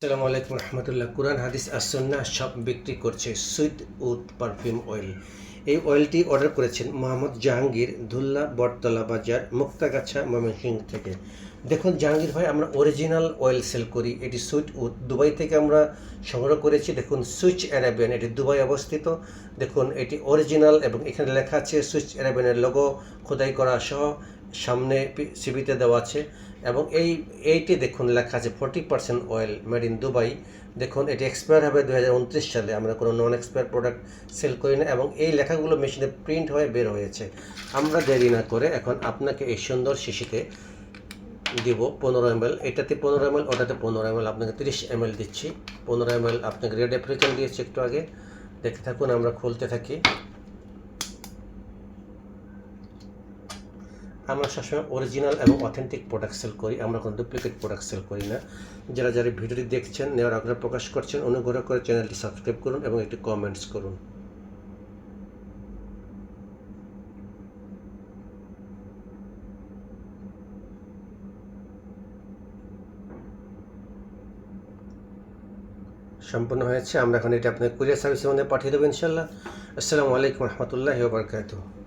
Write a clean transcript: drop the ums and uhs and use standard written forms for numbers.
আসসালামু আলাইকুম রহমতুল্লাহ। কুরআন হাদিস আর সুন্নাহ সব বিক্রি করছে সুইট উড পারফিউম অয়েল। এই অয়েলটি অর্ডার করেছেন মোহাম্মদ জাহাঙ্গীর, ধুল্লা বটতলা বাজার, মুক্তাগাছা, ময়মনসিংহ থেকে। দেখুন জাহাঙ্গীর ভাই, আমরা অরিজিনাল অয়েল সেল করি। এটি সুইট উড দুবাই থেকে আমরা সংগ্রহ করেছি। দেখুন সুইচ অ্যারাবিয়ান, এটি দুবাই অবস্থিত। দেখুন এটি অরিজিনাল এবং এখানে লেখা আছে সুইচ অ্যারাবিয়ানের লোগো খোদাই করা সহ, সামনে সিবিতে দেওয়া আছে। এবং এইটি দেখুন লেখা আছে 40% অয়েল মেড ইন দুবাই। দেখুন এটি এক্সপায়ার হবে 2029 সালে। আমরা কোনো নন এক্সপায়ার প্রোডাক্ট সেল করি না এবং এই লেখাগুলো মেশিনে প্রিন্ট হয়ে বের হয়েছে। আমরা দেরি না করে এখন আপনাকে এই সুন্দর শিশিতে দিব 15 ml। এটাতে 15 ml, ওটাতে 15 ml, আপনাকে 30 ml দিচ্ছি। 15 ml আপনাকে রেড আফ্রিকান দিয়েছি একটু আগে। দেখতে থাকুন, আমরা খুলতে থাকি। আমরা সবসময় অরিজিনাল এবং অথেন্টিক প্রোডাক্ট সেল করি, আমরা কোনো ডুপ্লিকেট প্রোডাক্ট সেল করি না। যারা ভিডিওটি দেখছেন, নেওয়ার আগ্রহ প্রকাশ করছেন, অনুগ্রহ করে চ্যানেলটি সাবস্ক্রাইব করুন এবং একটি কমেন্টস করুন। সম্পূর্ণ হয়েছে। আমরা এখন এটা আপনার কুরিয়ার সার্ভিসের মধ্যে পাঠিয়ে দেবো ইনশাল্লাহ। আসসালামু আলাইকুম রহমতুল্লাহি ওয়া বারাকাতুহু।